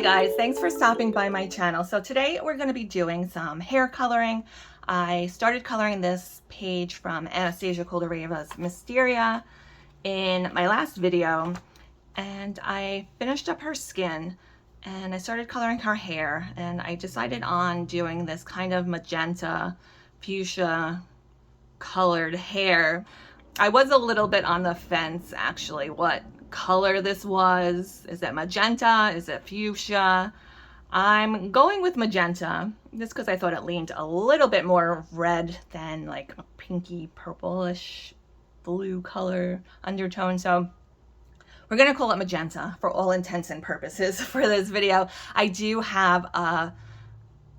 guys, thanks for stopping by my channel. So today we're going to be doing some hair coloring. I started coloring this page from Anastasia Koldareva's Mysteria in my last video, and I finished up her skin and I started coloring her hair, and I decided on doing this kind of magenta fuchsia colored hair. I was a little bit on the fence actually what color this was. Is it magenta? Is it fuchsia? I'm going with magenta just because I thought it leaned a little bit more red than like a pinky purplish blue color undertone. So we're gonna call it magenta for all intents and purposes for this video. I do have a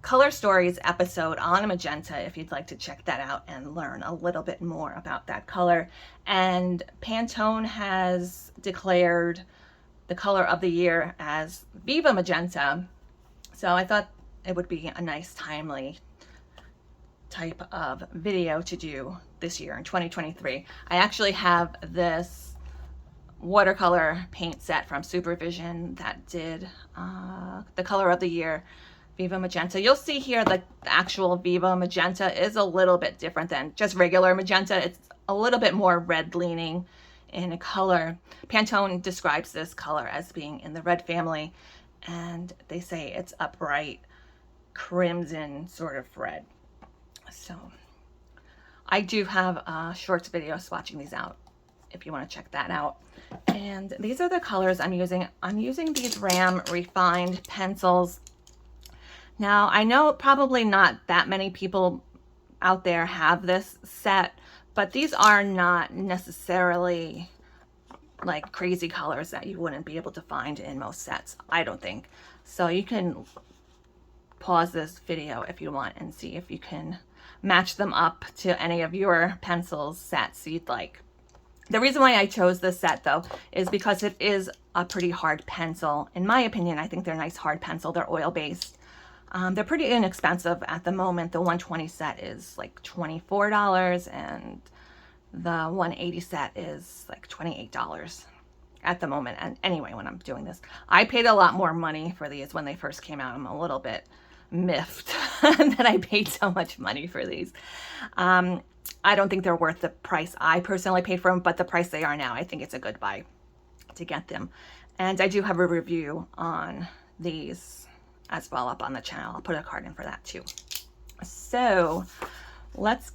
Color Stories episode on magenta if you'd like to check that out and learn a little bit more about that color. And Pantone has declared the color of the year as Viva Magenta. So I thought it would be a nice timely type of video to do this year in 2023. I actually have this watercolor paint set from Supervision that did the color of the year Viva Magenta. You'll see here the actual Viva Magenta is a little bit different than just regular magenta. It's a little bit more red leaning in color. Pantone describes this color as being in the red family, and they say it's a bright crimson sort of red. So I do have a shorts video swatching these out if you want to check that out. And these are the colors I'm using. I'm using these Ram Refined pencils. Now, I know probably not that many people out there have this set, but these are not necessarily like crazy colors that you wouldn't be able to find in most sets, I don't think. So you can pause this video if you want and see if you can match them up to any of your pencils sets you'd like. The reason why I chose this set though is because it is a pretty hard pencil. In my opinion, I think they're a nice hard pencil. They're oil-based. They're pretty inexpensive at the moment. The 120 set is like $24 and the 180 set is like $28 at the moment. And anyway, when I'm doing this, I paid a lot more money for these when they first came out. I'm a little bit miffed that I paid so much money for these. I don't think they're worth the price I personally paid for them, but the price they are now, I think it's a good buy to get them. And I do have a review on these as well up on the channel. I'll put a card in for that too. So let's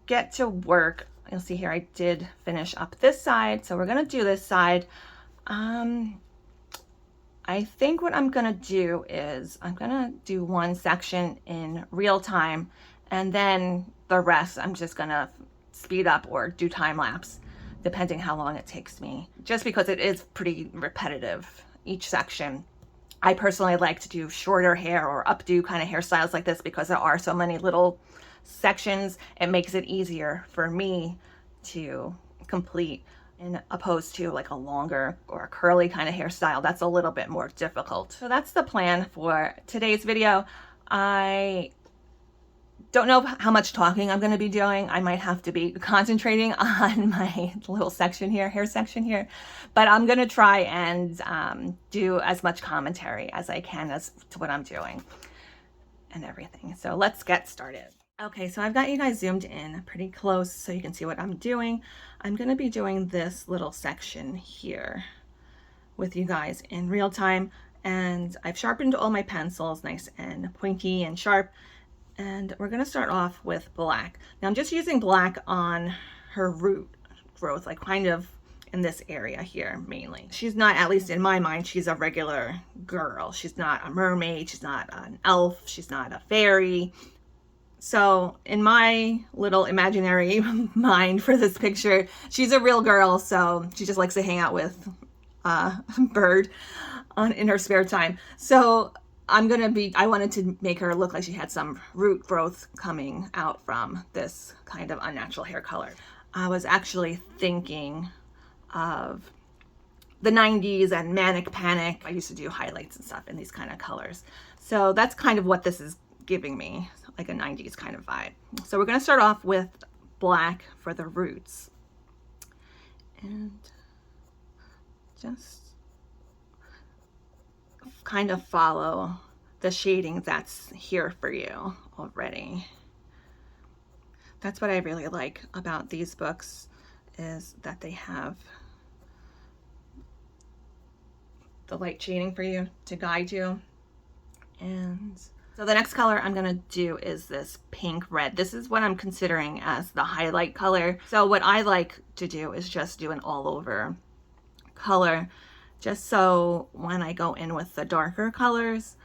get to work. You'll see here I did finish up this side, so we're gonna do this side. I think what I'm gonna do is I'm gonna do one section in real time, and then the rest I'm just gonna speed up or do time lapse depending how long it takes me, just because it is pretty repetitive each section. I personally like to do shorter hair or updo kind of hairstyles like this because there are so many little sections. It makes it easier for me to complete, in opposed to like a longer or a curly kind of hairstyle that's a little bit more difficult. So that's the plan for today's video. I don't know how much talking I'm going to be doing. I might have to be concentrating on my little section here, hair section here, but I'm going to try and do as much commentary as I can as to what I'm doing and everything. So let's get started. Okay, so I've got you guys zoomed in pretty close so you can see what I'm doing. I'm going to be doing this little section here with you guys in real time, and I've sharpened all my pencils nice and pointy and sharp. And we're going to start off with black. Now I'm just using black on her root growth, like kind of in this area here mainly. She's not, at least in my mind, she's a regular girl. She's not a mermaid. She's not an elf. She's not a fairy. So in my little imaginary mind for this picture, she's a real girl. So she just likes to hang out with a bird in her spare time. So I wanted to make her look like she had some root growth coming out from this kind of unnatural hair color. I was actually thinking of the 90s and Manic Panic. I used to do highlights and stuff in these kind of colors. So that's kind of what this is giving me, like a 90s kind of vibe. So we're going to start off with black for the roots. And just kind of follow the shading that's here for you already. That's what I really like about these books, is that they have the light shading for you to guide you. And so the next color I'm gonna do is this pink red. This is what I'm considering as the highlight color. So what I like to do is just do an all over color, just so when I go in with the darker colors,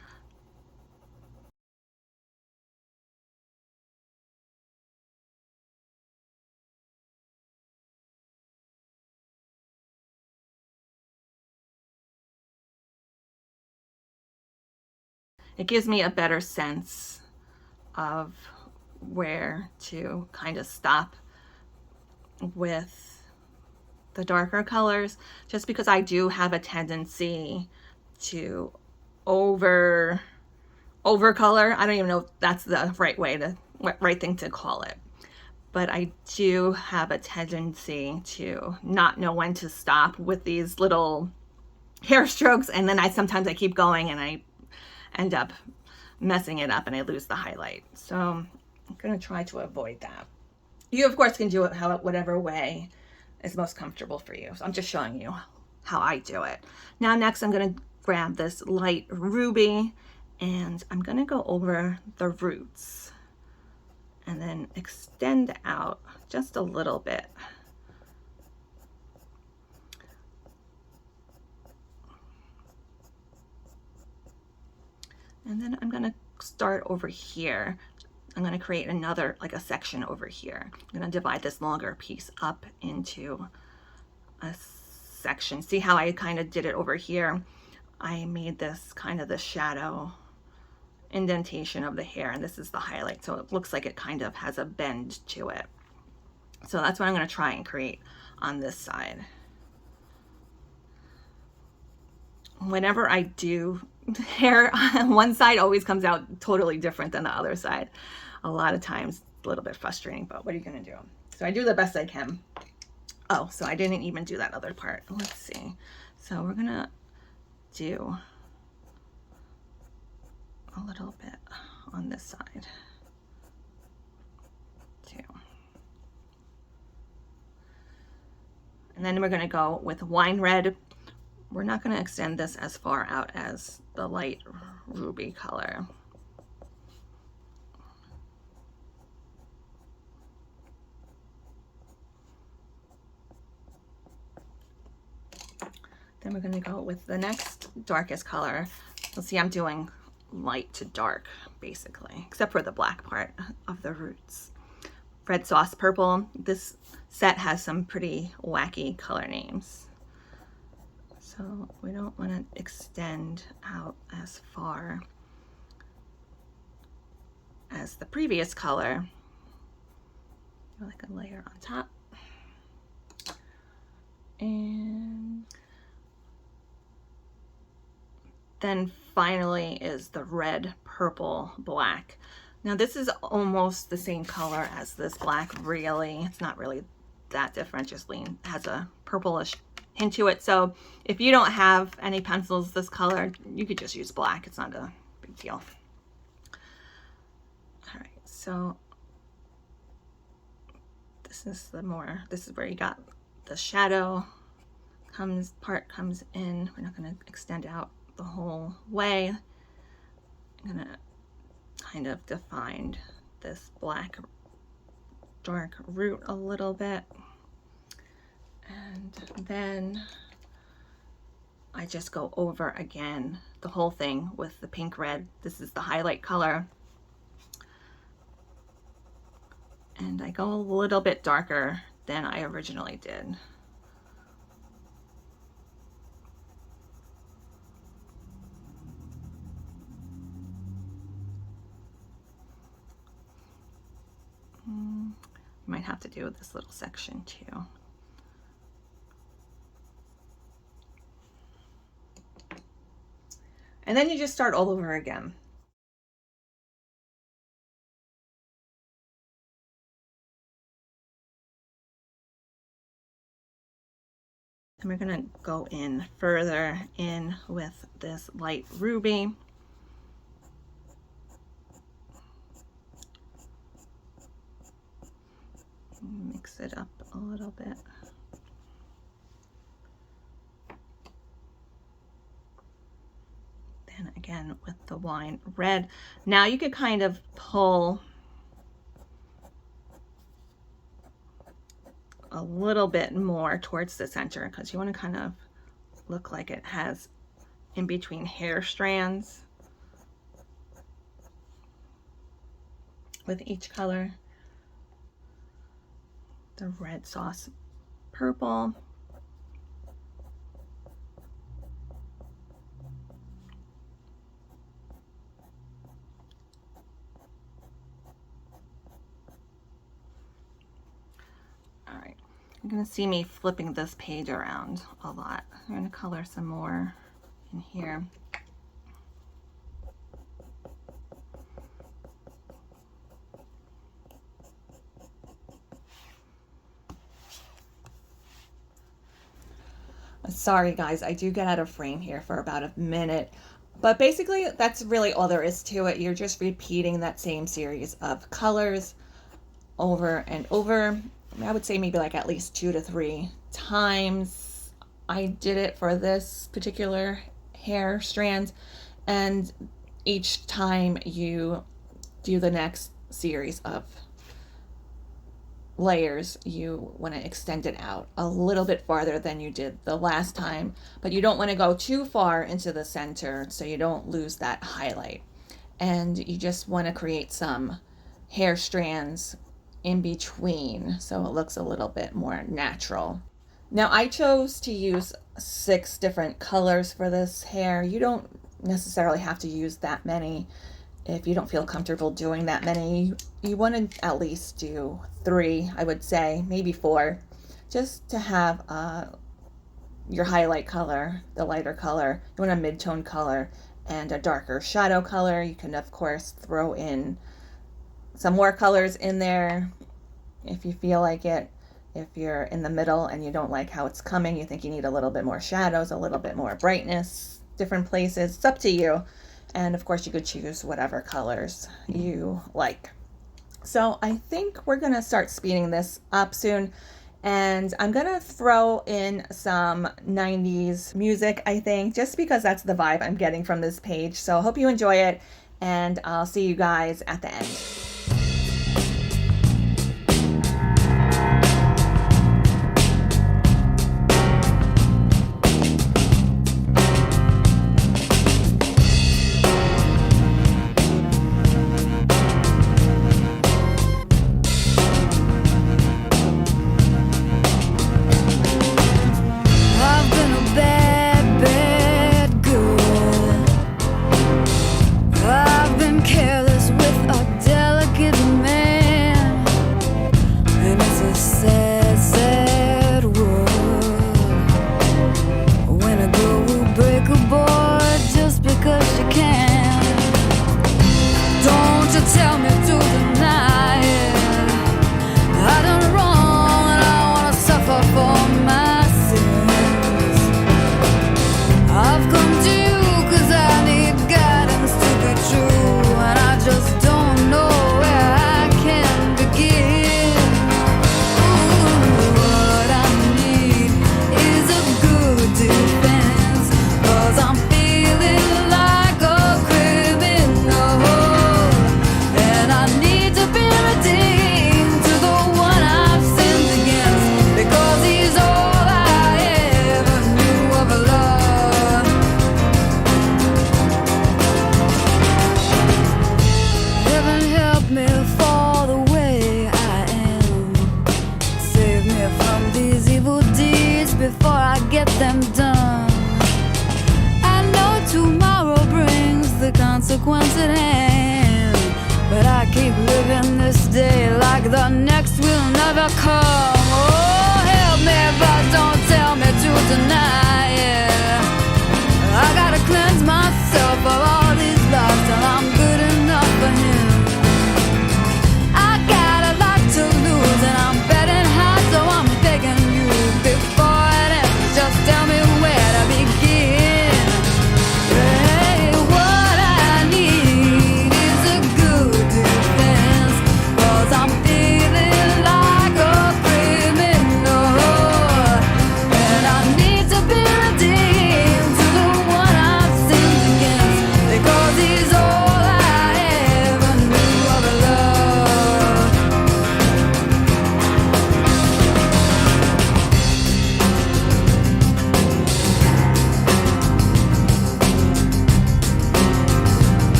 it gives me a better sense of where to kind of stop with the darker colors, just because I do have a tendency to over color. I don't even know if that's the right thing to call it, but I do have a tendency to not know when to stop with these little hair strokes, and then sometimes I keep going and I end up messing it up and I lose the highlight. So I'm gonna try to avoid that. You of course can do it whatever way is most comfortable for you. So I'm just showing you how I do it. Now next I'm gonna grab this light ruby and I'm gonna go over the roots and then extend out just a little bit. And then I'm gonna start over here. I'm gonna create another, like a section over here. I'm gonna divide this longer piece up into a section. See how I kind of did it over here? I made this kind of the shadow indentation of the hair, and this is the highlight, so it looks like it kind of has a bend to it. So that's what I'm going to try and create on this side. Whenever I do hair, one side always comes out totally different than the other side. A lot of times a little bit frustrating, but what are you going to do? So I do the best I can. Oh, so I didn't even do that other part. Let's see. So we're going to do a little bit on this side too. And then we're going to go with wine red. We're not going to extend this as far out as the light ruby color. Then we're going to go with the next darkest color. You'll see I'm doing light to dark basically, except for the black part of the roots. Red Sauce Purple. This set has some pretty wacky color names, so we don't want to extend out as far as the previous color. Like a layer on top. And then finally is the red, purple, black. Now this is almost the same color as this black, really. It's not really that different, just has a purplish hint to it. So if you don't have any pencils this color, you could just use black. It's not a big deal. All right, so this is where you got the shadow part comes in. We're not going to extend out the whole way. I'm going to kind of define this black dark root a little bit, and then I just go over again the whole thing with the pink red. This is the highlight color, and I go a little bit darker than I originally did. Might have to do this little section too. And then you just start all over again. And we're gonna go in further in with this light ruby. Mix it up a little bit. Then again with the wine red. Now you can kind of pull a little bit more towards the center because you want to kind of look like it has in between hair strands with each color. The red sauce purple. All right, you're gonna see me flipping this page around a lot. I'm gonna color some more in here. Sorry guys, I do get out of frame here for about a minute, but basically that's really all there is to it. You're just repeating that same series of colors over and over. I would say maybe like at least 2 to 3 times. I did it for this particular hair strand, and each time you do the next series of layers, you want to extend it out a little bit farther than you did the last time, but you don't want to go too far into the center so you don't lose that highlight. And you just want to create some hair strands in between so it looks a little bit more natural. Now I chose to use 6 different colors for this hair. You don't necessarily have to use that many. If you don't feel comfortable doing that many, you want to at least do 3, I would say, maybe 4, just to have your highlight color, the lighter color. You want a mid-tone color and a darker shadow color. You can, of course, throw in some more colors in there if you feel like it. If you're in the middle and you don't like how it's coming, you think you need a little bit more shadows, a little bit more brightness, different places, it's up to you. And of course you could choose whatever colors you like. So I think we're gonna start speeding this up soon, and I'm gonna throw in some 90s music, I think, just because that's the vibe I'm getting from this page. So I hope you enjoy it, and I'll see you guys at the end. Consequence at hand, but I keep living this day like the next will never come. Oh, help me, but don't tell me to deny it. I gotta cleanse myself of all these lies till I'm good enough for him. I got a lot to lose and I'm betting high, so I'm begging you before it ends, just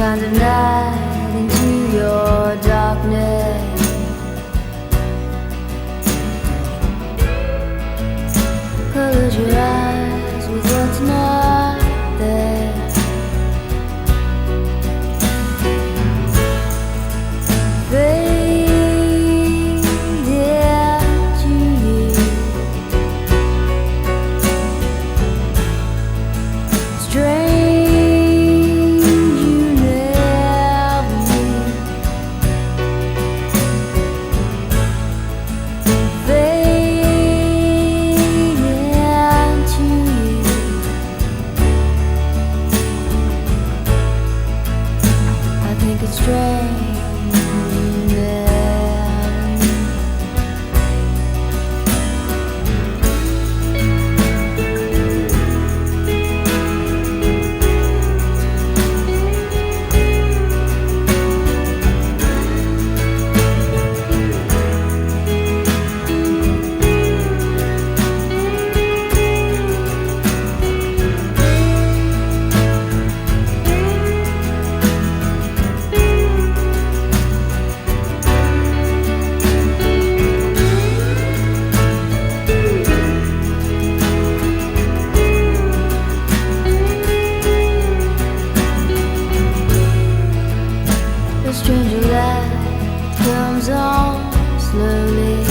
kind of night into your darkness. Close your eyes with what's not there. Fade into you. Strange you never knew. Fade into you. I think it's strange. A stranger light comes on slowly.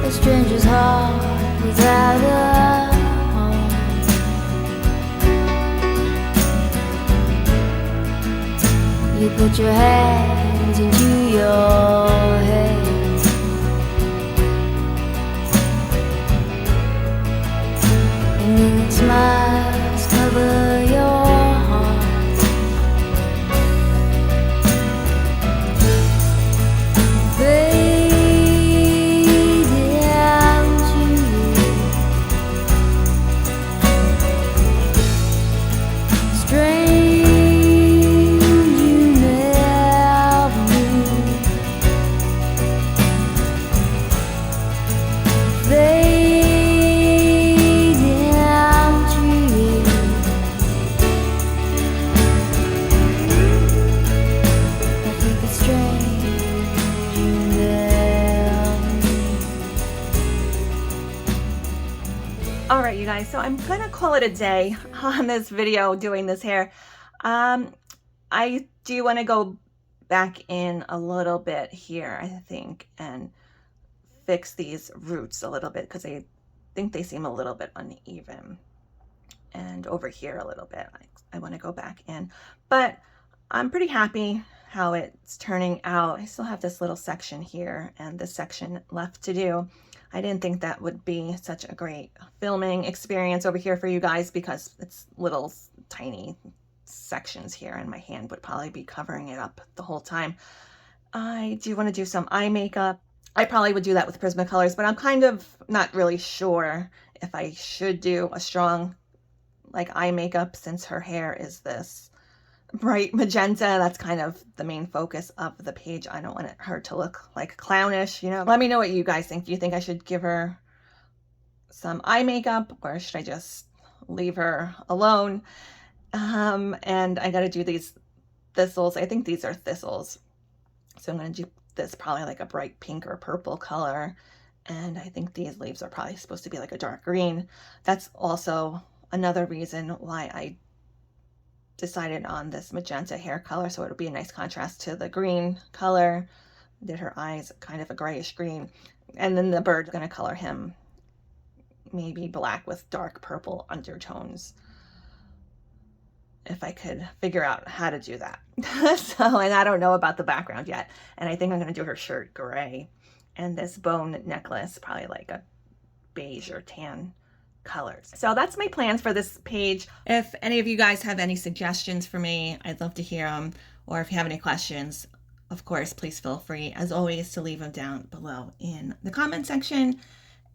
A stranger's heart without a home. You put your hands into your head. And then it smiles cover your heart. Fade into you. Strange you never knew. Fade into you. I think it's strange you never knew. All right, you guys, so I'm gonna call it a day on this video doing this hair. I do want to go back in a little bit here, I think, and fix these roots a little bit because I think they seem a little bit uneven. And over here a little bit, I want to go back in. But I'm pretty happy how it's turning out. I still have this little section here and this section left to do. I didn't think that would be such a great filming experience over here for you guys because it's little tiny sections here and my hand would probably be covering it up the whole time. I do want to do some eye makeup. I probably would do that with Prismacolors, but I'm kind of not really sure if I should do a strong like eye makeup since her hair is this bright magenta. That's kind of the main focus of the page. I don't want her to look like clownish, you know. Let me know what you guys think. Do you think I should give her some eye makeup or should I just leave her alone? And I got to do these thistles. I think these are thistles. So I'm going to do this probably like a bright pink or purple color. And I think these leaves are probably supposed to be like a dark green. That's also another reason why I decided on this magenta hair color, so it'll be a nice contrast to the green color. Did her eyes kind of a grayish green, and then the bird's gonna color him maybe black with dark purple undertones if I could figure out how to do that. So, and I don't know about the background yet, and I think I'm gonna do her shirt gray and this bone necklace probably like a beige or tan colors. So that's my plans for this page. If any of you guys have any suggestions for me, I'd love to hear them. Or if you have any questions, of course, please feel free, as always, to leave them down below in the comment section.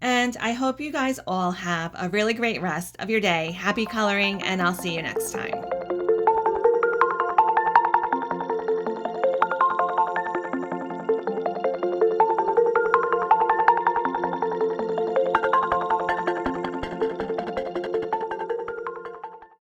And I hope you guys all have a really great rest of your day. Happy coloring, and I'll see you next time.